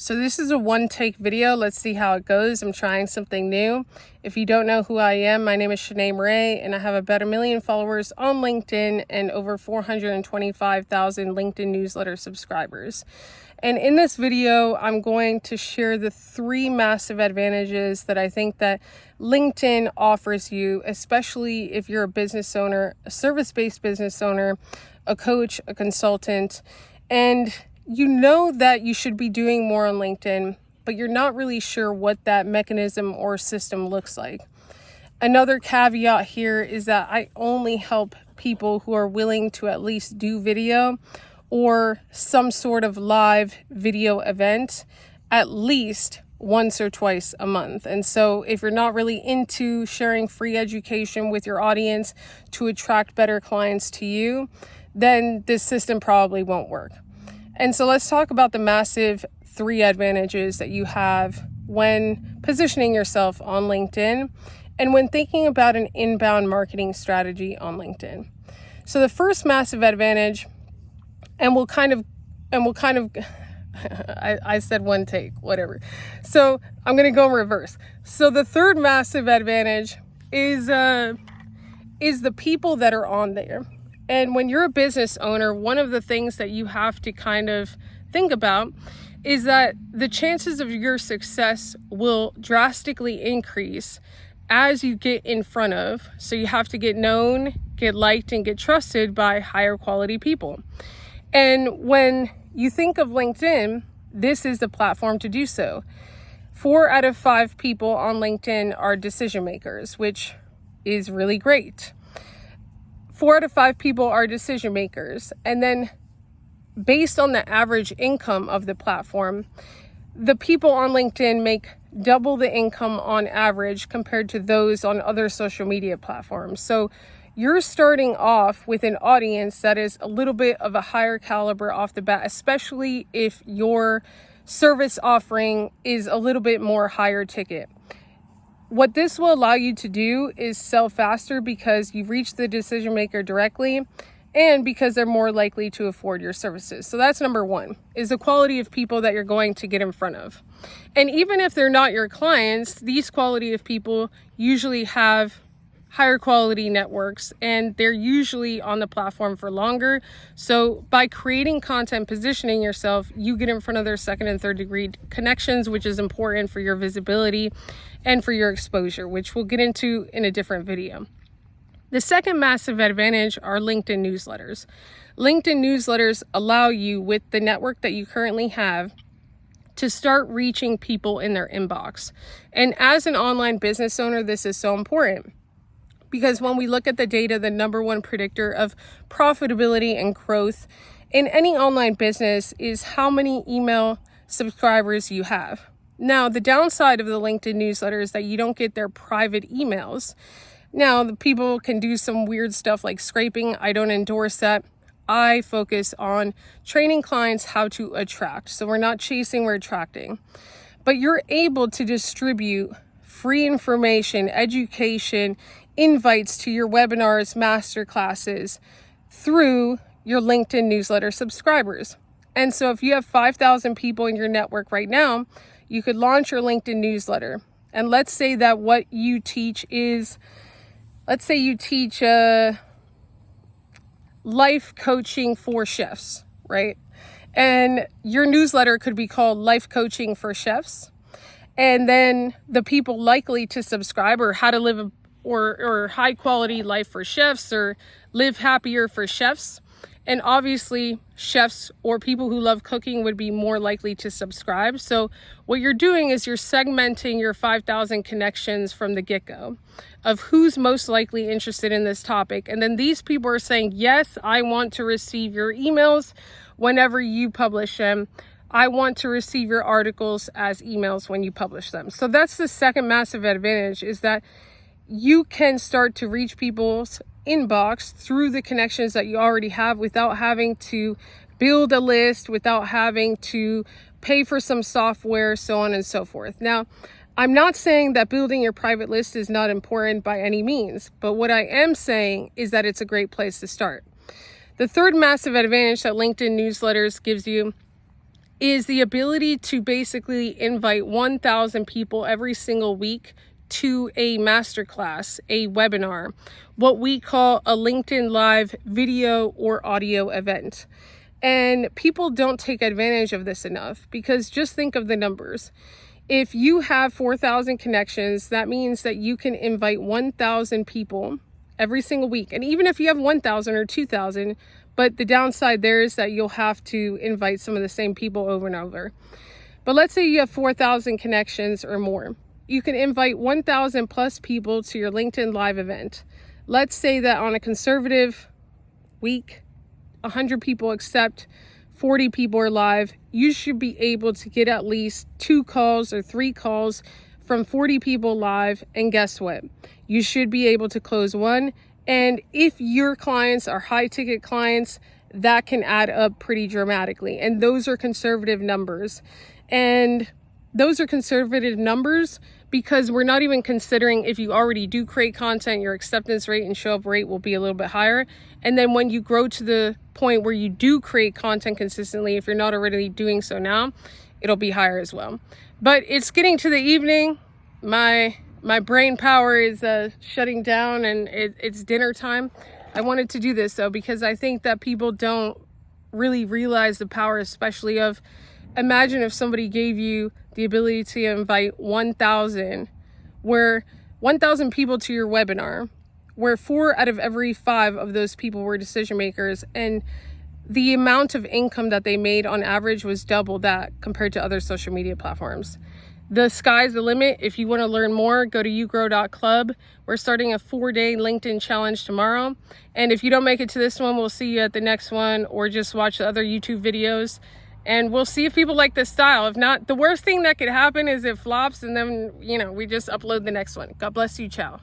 So this is a one-take video. Let's see how it goes. I'm trying something new. If you don't know who I am, my name is Shanee Moret, and I have about 1 million followers on LinkedIn and over 425,000 LinkedIn newsletter subscribers. And in this video, I'm going to share the 3 massive advantages that I think that LinkedIn offers you, especially if you're a business owner, a service-based business owner, a coach, a consultant, and you know that you should be doing more on LinkedIn, but you're not really sure what that mechanism or system looks like. Another caveat here is that I only help people who are willing to at least do video or some sort of live video event at least once or twice a month. And so if you're not really into sharing free education with your audience to attract better clients to you, then this system probably won't work. And so let's talk about the massive 3 advantages that you have when positioning yourself on LinkedIn and when thinking about an inbound marketing strategy on LinkedIn. So the first massive advantage, and we'll kind of, I said one take, whatever. So I'm going to go in reverse. So the third massive advantage is the people that are on there. And when you're a business owner, one of the things that you have to kind of think about is that the chances of your success will drastically increase as you get in front of. So you have to get known, get liked, and get trusted by higher quality people. And when you think of LinkedIn, this is the platform to do so. 4 out of 5 people on LinkedIn are decision makers, which is really great. 4 out of 5 people are decision makers. And then based on the average income of the platform, the people on LinkedIn make double the income on average compared to those on other social media platforms. So you're starting off with an audience that is a little bit of a higher caliber off the bat, especially if your service offering is a little bit more higher ticket. What this will allow you to do is sell faster because you've reached the decision maker directly and because they're more likely to afford your services. So that's number 1, is the quality of people that you're going to get in front of. And even if they're not your clients, these quality of people usually have higher quality networks and they're usually on the platform for longer. So by creating content, positioning yourself, you get in front of their 2nd and 3rd degree connections, which is important for your visibility and for your exposure, which we'll get into in a different video. The second massive advantage are LinkedIn newsletters. LinkedIn newsletters allow you, with the network that you currently have, to start reaching people in their inbox. And as an online business owner, this is so important. Because when we look at the data, the number 1 predictor of profitability and growth in any online business is how many email subscribers you have. Now, the downside of the LinkedIn newsletter is that you don't get their private emails. Now, the people can do some weird stuff like scraping. I don't endorse that. I focus on training clients how to attract. So we're not chasing, we're attracting. But you're able to distribute free information, education, invites to your webinars, masterclasses through your LinkedIn newsletter subscribers. And so if you have 5,000 people in your network right now, you could launch your LinkedIn newsletter. And let's say that what you teach is, let's say you teach life coaching for chefs, right? And your newsletter could be called Life Coaching for Chefs. And then the people likely to subscribe, or how to live a or high quality life for chefs, or live happier for chefs. And obviously chefs or people who love cooking would be more likely to subscribe. So what you're doing is you're segmenting your 5,000 connections from the get-go of who's most likely interested in this topic. And then these people are saying, yes, I want to receive your emails whenever you publish them. I want to receive your articles as emails when you publish them. So that's the second massive advantage, is that you can start to reach people's inbox through the connections that you already have without having to build a list, without having to pay for some software, so on and so forth. Now, I'm not saying that building your private list is not important by any means, but what I am saying is that it's a great place to start. The third massive advantage that LinkedIn newsletters gives you is the ability to basically invite 1,000 people every single week to a masterclass, a webinar, what we call a LinkedIn Live video or audio event. And people don't take advantage of this enough, because just think of the numbers. If you have 4,000 connections, that means that you can invite 1,000 people every single week. And even if you have 1,000 or 2,000, but the downside there is that you'll have to invite some of the same people over and over. But let's say you have 4,000 connections or more. You can invite 1,000 plus people to your LinkedIn Live event. Let's say that on a conservative week, 100 people accept, 40 people are live. You should be able to get at least 2 calls or 3 calls from 40 people live. And guess what? You should be able to close 1. And if your clients are high ticket clients, that can add up pretty dramatically. And those are conservative numbers. And those are conservative numbers because we're not even considering if you already do create content, your acceptance rate and show up rate will be a little bit higher. And then when you grow to the point where you do create content consistently, if you're not already doing so now, it'll be higher as well. But it's getting to the evening. My brain power is shutting down, and it's dinner time. I wanted to do this though because I think that people don't really realize the power, especially of, imagine if somebody gave you the ability to invite 1,000 people to your webinar, where 4 out of every 5 of those people were decision makers, and the amount of income that they made on average was double that compared to other social media platforms. The sky's the limit. If you want to learn more, go to yougrow.club. We're starting a 4-day LinkedIn challenge tomorrow. And if you don't make it to this one, we'll see you at the next one, or just watch the other YouTube videos. And we'll see if people like this style. If not, the worst thing that could happen is it flops, and then, we just upload the next one. God bless you. Ciao.